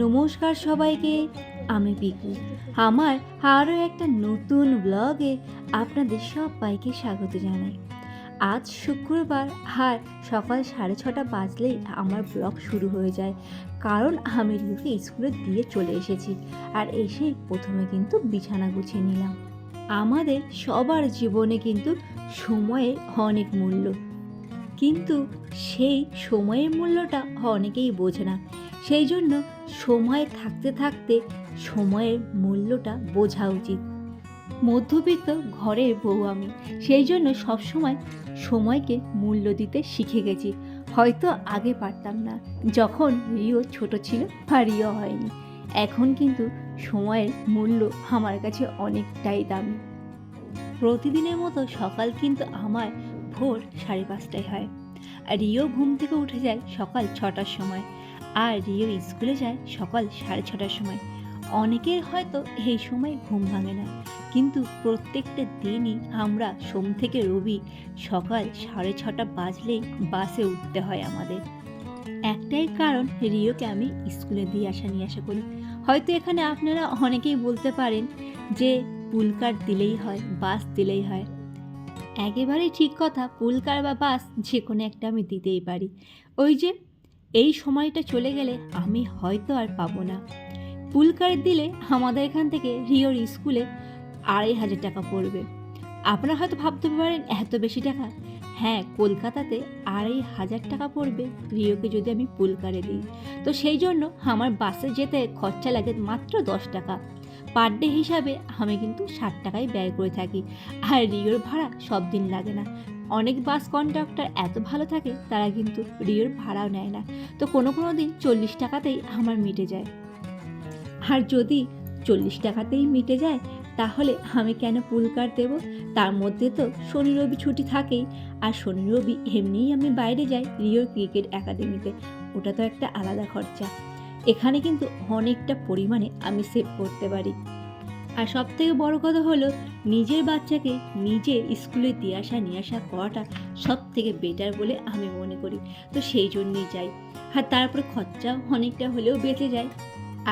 নমস্কার সবাইকে, আমি পিকু। আমার আরও একটা নতুন ব্লগে আপনাদের সবাইকে স্বাগত জানাই। আজ শুক্রবার আর সকাল 6:30 বাজলেই আমার ব্লগ শুরু হয়ে যায়, কারণ আমি রিওকে স্কুলে দিয়ে চলে এসেছি। আর এসেই প্রথমে কিন্তু বিছানা গুছিয়ে নিলাম। আমাদের সবার জীবনে কিন্তু সময়ের অনেক মূল্য, কিন্তু সেই সময়ের মূল্যটা অনেকেই বোঝে না। সেই জন্য সময় থাকতে থাকতে সময়ের মূল্যটা বোঝা উচিত। মধ্যবিত্ত ঘরের বউ আমি, সেই জন্য সবসময় সময়কে মূল্য দিতে শিখে গেছি। হয়তো আগে পারতাম না, যখন রিও ছোট ছিল বা রিও হয়নি। এখন কিন্তু সময়ের মূল্য আমার কাছে অনেকটাই দামি। প্রতিদিনের মতো সকাল কিন্তু আমার ভোর 5:30টায় হয়। আর রিও ঘুম থেকে উঠে যায় সকাল 6টার সময়, আর রিও স্কুলে যায় সকাল 6:30টার সময়। অনেকের হয়তো এই সময় ঘুম ভাঙে না, কিন্তু প্রত্যেকটা দিনই আমরা সোম থেকে রবি সকাল 6:30 বাজলেই বাসে উঠতে হয় আমাদের। একটাই কারণ, রিওকে আমি স্কুলে দিয়ে আসা নিয়ে আসা করি। হয়তো এখানে আপনারা অনেকেই বলতে পারেন যে পুলকার দিলেই হয়, বাস দিলেই হয়। একেবারেই ঠিক কথা, পুলকার বা বাস যে কোনো একটা আমি দিতেই পারি। ওই যে এই সময়টা চলে গেলে আমি হয়তো আর পাবো না। পুলকার দিলে আমাদের এখান থেকে রিওর স্কুলে 2,500 টাকা পড়বে। আপনারা হয়তো ভাবতে পারেন এত বেশি টাকা। হ্যাঁ, কলকাতাতে 2,500 টাকা পড়বে রিওকে যদি আমি পুলকারে দিই। তো সেই জন্য আমার বাসে যেতে খরচা লাগে মাত্র 10 টাকা। পার ডে হিসাবে আমি কিন্তু 60 টাকায় ব্যয় করে থাকি। আর রিওর ভাড়া সব দিন লাগে না। অনেক বাস কন্ডাক্টর এত ভালো থাকে, তারা কিন্তু রিওর ভাড়াও নেয় না। তো কোনো কোনো দিন 40 টাকাতেই আমার মিটে যায়। আর যদি 40 টাকাতেই মিটে যায়, তাহলে আমি কেন পুলকার দেব? তার মধ্যে তো শনি রবি ছুটি থাকেই। আর শনি রবি এমনিই আমি বাইরে যাই রিওর ক্রিকেট একাডেমিতে, ওটা তো একটা আলাদা খরচা। এখানে কিন্তু অনেকটা পরিমাণে আমি সেভ করতে পারি। আর সবথেকে বড় কথা হলো, নিজের বাচ্চাকে নিজে স্কুলে দিয়ে আসা নিয়ে আসা করাটা সব থেকে বেটার বলে আমি মনে করি। তো সেই জন্যই যাই। আর তারপরে খরচাও অনেকটা হলেও বেঁচে যায়।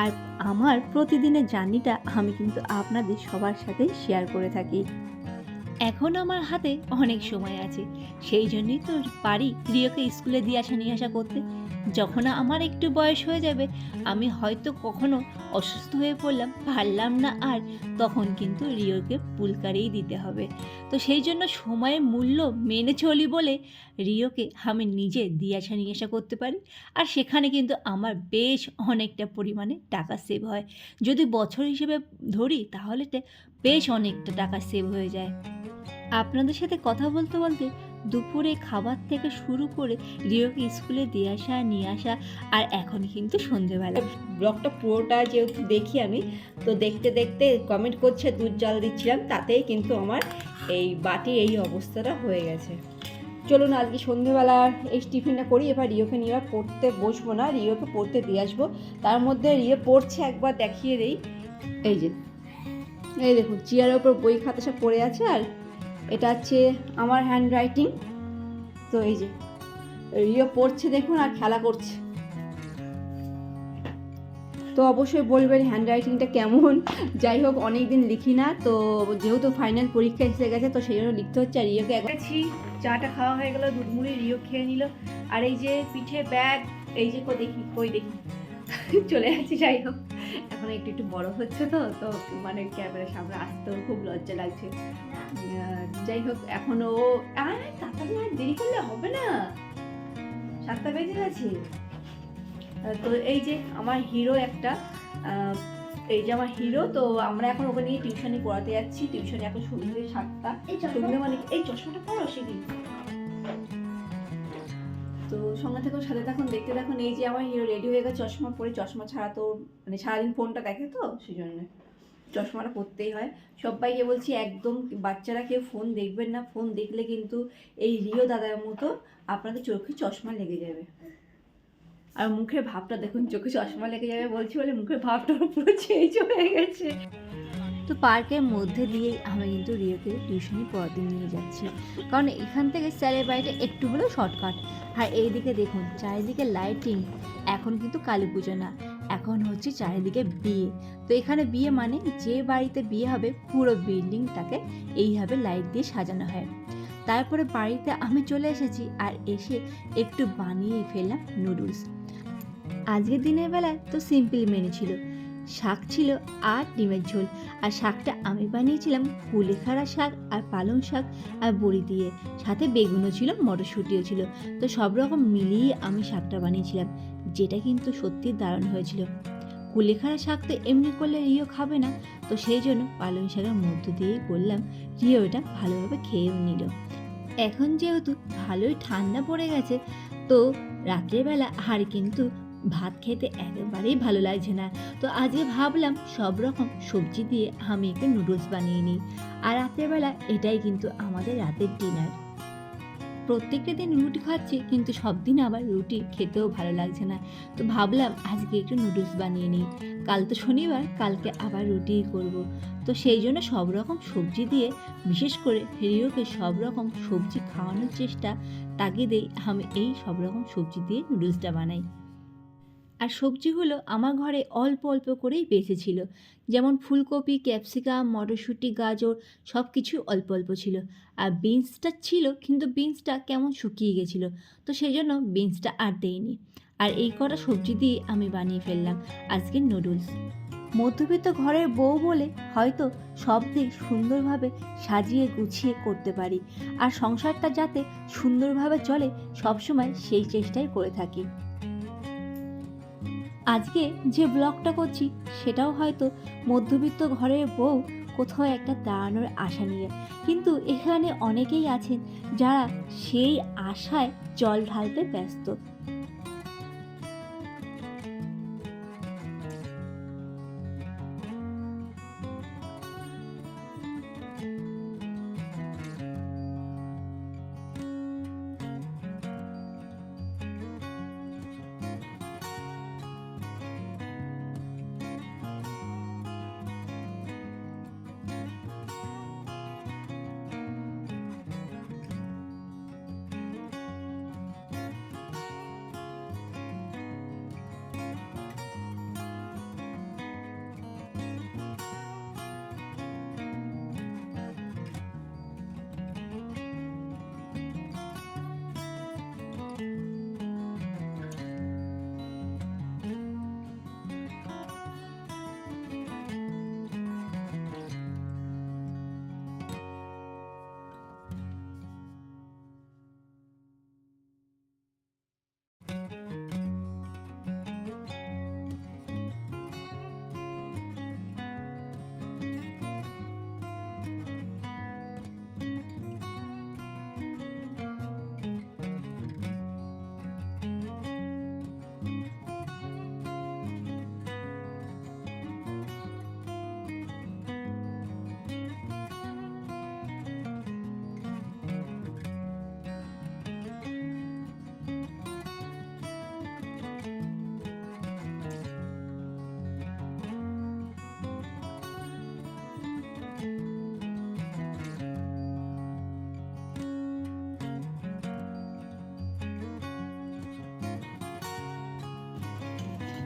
আর আমার প্রতিদিনের জার্নিটা আমি কিন্তু আপনাদের সবার সাথে শেয়ার করে থাকি। এখন আমার হাতে অনেক সময় আছে, সেই জন্যই তো পারি রিওকে স্কুলে দিয়ে আসা নিয়ে আসা করতে। যখন আমার একটু বয়স হয়ে যাবে, আমি হয়তো কখনো অসুস্থ হয়ে পড়লাম, পারলাম না আর, তখন কিন্তু রিওকে পুলকারেই দিতে হবে। তো সেই জন্য সময়ের মূল্য মেনে চলি বলে রিওকে আমি নিজে দিয়ে আসা নিয়ে আসা করতে পারি। আর সেখানে কিন্তু আমার বেশ অনেকটা পরিমাণে টাকা সেভ হয়। যদি বছর হিসেবে ধরি, তাহলে বেশ অনেকটা টাকা সেভ হয়ে যায়। আপনাদের সাথে কথা বলতে বলতে দুপুরে খাবার থেকে শুরু করে রিওকে স্কুলে দিয়ে আসা নিয়ে আসা, আর এখন কিন্তু সন্ধেবেলা। ব্লগটা পুরোটা যেহেতু দেখি আমি, তো দেখতে দেখতে কমেন্ট করছে দুধ জল দিচ্ছিলাম, তাতেই কিন্তু আমার এই বাটির এই অবস্থাটা হয়ে গেছে। চলুন আজকে সন্ধেবেলার এই টিফিনটা করি। এবার রিওকে নিয়ে আর পড়তে বসবো না, রিওকে পড়তে দিয়ে আসবো। তার মধ্যে রিও পড়ছে, একবার দেখিয়ে দেই। এই যে, এই দেখুন, চেয়ারের ওপর বই খাতা সব পড়ে আছে। আর এটা হচ্ছে আমার হ্যান্ড রাইটিং। তো এই যে রিও পড়ছে দেখুন, আর খেলা করছে। তো অবশ্যই বলবেন হ্যান্ড রাইটিংটা কেমন। যাই হোক, অনেক দিন লিখি না, তো যেহেতু ফাইনাল পরীক্ষা এসে গেছে, তো সেই জন্য লিখতে হচ্ছে। আর রিওকে গেছি, চাটা খাওয়া হয়ে গেল, দুধ মুড়ি রিও খেয়ে নিল। আর এই যে পিঠে ব্যাগ, এই যে কই দেখি চলে যাচ্ছি। যাই হোক, এখন একটু একটু বড় হচ্ছে, তো তো মানে ক্যামেরার সামনে আসতেও খুব লজ্জা লাগছে। যাই হোক, এখনো তাড়াতাড়ি আর দেরি করলে হবে না, 7টা বেজে গেছে। তো এই যে আমার হিরো একটা, এই যে আমার হিরো, তো আমরা এখন ওকে নিয়ে টিউশনি পড়াতে যাচ্ছি। টিউশনি এখন শুরু হয়ে 7টা। সন্ধ্যে মানে এই চশমাটা পড়ো সেদিন। তো সঙ্গে থেকে সাথে তখন দেখতে দেখুন, এই যে আমার হিরো রেডি হয়ে গেছে চশমা পরে। চশমা ছাড়া তো মানে সারাদিন ফোনটা দেখে, তো সেই জন্য চশমাটা পরতেই হয়। সবাইকে বলছি, একদম বাচ্চারা কেউ ফোন দেখবেন না। ফোন দেখলে কিন্তু এই রিও দাদার মতো আপনাদের চোখে চশমা লেগে যাবে। আর মুখের ভাবটা দেখুন, চোখে চশমা লেগে যাবে বলছি বলে মুখের ভাবটা পুরো চেঞ্জ হয়ে গেছে। তো পার্কের মধ্যে দিয়েই আমি কিন্তু রিওকে টিউশনি পড়াতে নিয়ে যাচ্ছি, কারণ এখান থেকে স্যারের বাড়িটা একটু হলেও শর্টকাট। আর এইদিকে দেখুন চারিদিকে লাইটিং। এখন কিন্তু কালী পুজো না, এখন হচ্ছে চারিদিকে বিয়ে। তো এখানে বিয়ে মানে যে বাড়িতে বিয়ে হবে পুরো বিল্ডিংটাকে এইভাবে লাইট দিয়ে সাজানো হয়। তারপরে বাড়িতে আমি চলে এসেছি আর এসে একটু বানিয়েই ফেললাম নুডলস। আজকের দিনের বেলায় তো সিম্পল মেনু ছিল, শাক ছিল আর ডিমের ঝোল। আর শাকটা আমি বানিয়েছিলাম কুলেখাড়া শাক আর পালং শাক আর বড়ি দিয়ে, সাথে বেগুনও ছিল, মটরশুঁটিও ছিল। তো সব রকম মিলিয়ে আমি শাকটা বানিয়েছিলাম, যেটা কিন্তু সত্যি দারুণ হয়েছিল। কুলেখাড়া শাক তো এমনি করলে রিও খাবে না, তো সেই জন্য পালং শাকের মধ্য দিয়েই করলাম, রিও এটা ভালোভাবে খেয়েও নিল। এখন যেহেতু ভালোই ঠান্ডা পড়ে গেছে, তো রাত্রেবেলা আর কিন্তু ভাত খেতে একেবারেই ভালো লাগছে না। তো আজকে ভাবলাম সব রকম সবজি দিয়ে আমি একটু নুডলস বানিয়ে নিই। আর রাত্রেবেলা এটাই কিন্তু আমাদের রাতের ডিনার। প্রত্যেকটা দিন রুটি খাচ্ছি, কিন্তু সব দিন আবার রুটি খেতেও ভালো লাগছে না। তো ভাবলাম আজকে একটু নুডলস বানিয়ে নিই। কাল তো শনিবার, কালকে আবার রুটিই করব। তো সেই জন্য সব রকম সবজি দিয়ে, বিশেষ করে রিওকে সব রকম সবজি খাওয়ানোর চেষ্টা তাগিদেই আমি এই সব রকম সবজি দিয়ে নুডলসটা বানাই। আর সবজিগুলো আমার ঘরে অল্প অল্প করেই বেঁচেছিল, যেমন ফুলকপি, ক্যাপসিকাম, মটরশুঁটি, গাজর সব কিছু অল্প অল্প ছিল। আর বিনসটা ছিল, কিন্তু বিনসটা কেমন শুকিয়ে গেছিলো, তো সেই জন্য বিনসটা আর দেইনি। আর এই কটা সবজি দিয়ে আমি বানিয়ে ফেললাম আজকের নুডলস। মধ্যবিত্ত ঘরের বউ বলে হয়তো সব দিক সুন্দরভাবে সাজিয়ে গুছিয়ে করতে পারি, আর সংসারটা যাতে সুন্দরভাবে চলে সবসময় সেই চেষ্টাই করে থাকি। আজকে যে ব্লগটা করছি সেটাও হয়তো মধ্যবিত্ত ঘরের বউ কোথাও একটা দাঁড়ানোর আশা নিয়ে, কিন্তু এখানে অনেকেই আছেন যারা সেই আশায় জল ঢালতে ব্যস্ত।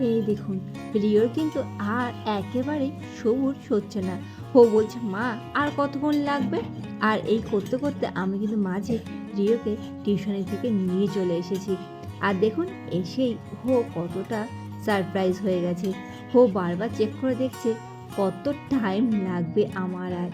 এই দেখুন, রিওর কিন্তু আর একেবারে সবুর হচ্ছে না। ও বলছে মা আর কতক্ষণ লাগবে। আর এই করতে করতে আমি কিন্তু মাঝে রিওকে টিউশনি থেকে নিয়ে চলে এসেছি। আর দেখুন এসেই ও কতটা সারপ্রাইজ হয়ে গেছে। ও বারবার চেক করে দেখছে কত টাইম লাগবে আমার আর।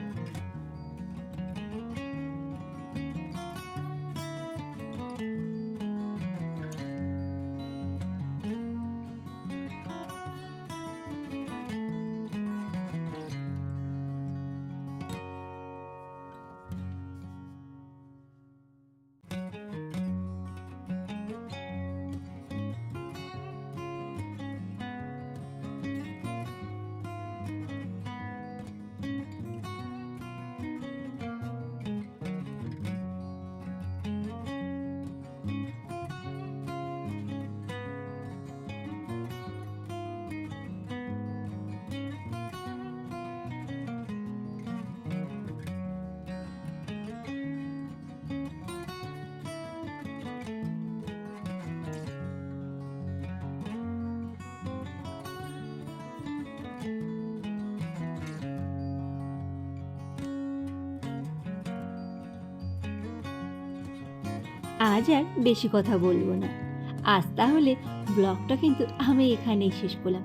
আজ আর বেশি কথা বলবো না। আজ তাহলে ব্লগটা কিন্তু আমি এখানেই শেষ করলাম।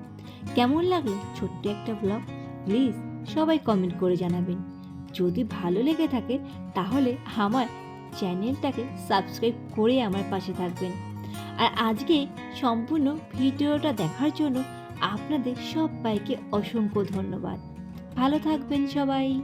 কেমন লাগলো ছোট্ট একটা ব্লগ? প্লিজ সবাই কমেন্ট করে জানাবেন। যদি ভালো লেগে থাকে তাহলে আমার চ্যানেলটাকে সাবস্ক্রাইব করে আমার পাশে থাকবেন। আর আজকে সম্পূর্ণ ভিডিওটা দেখার জন্য আপনাদের সবাইকে অসংখ্য ধন্যবাদ। ভালো থাকবেন সবাই।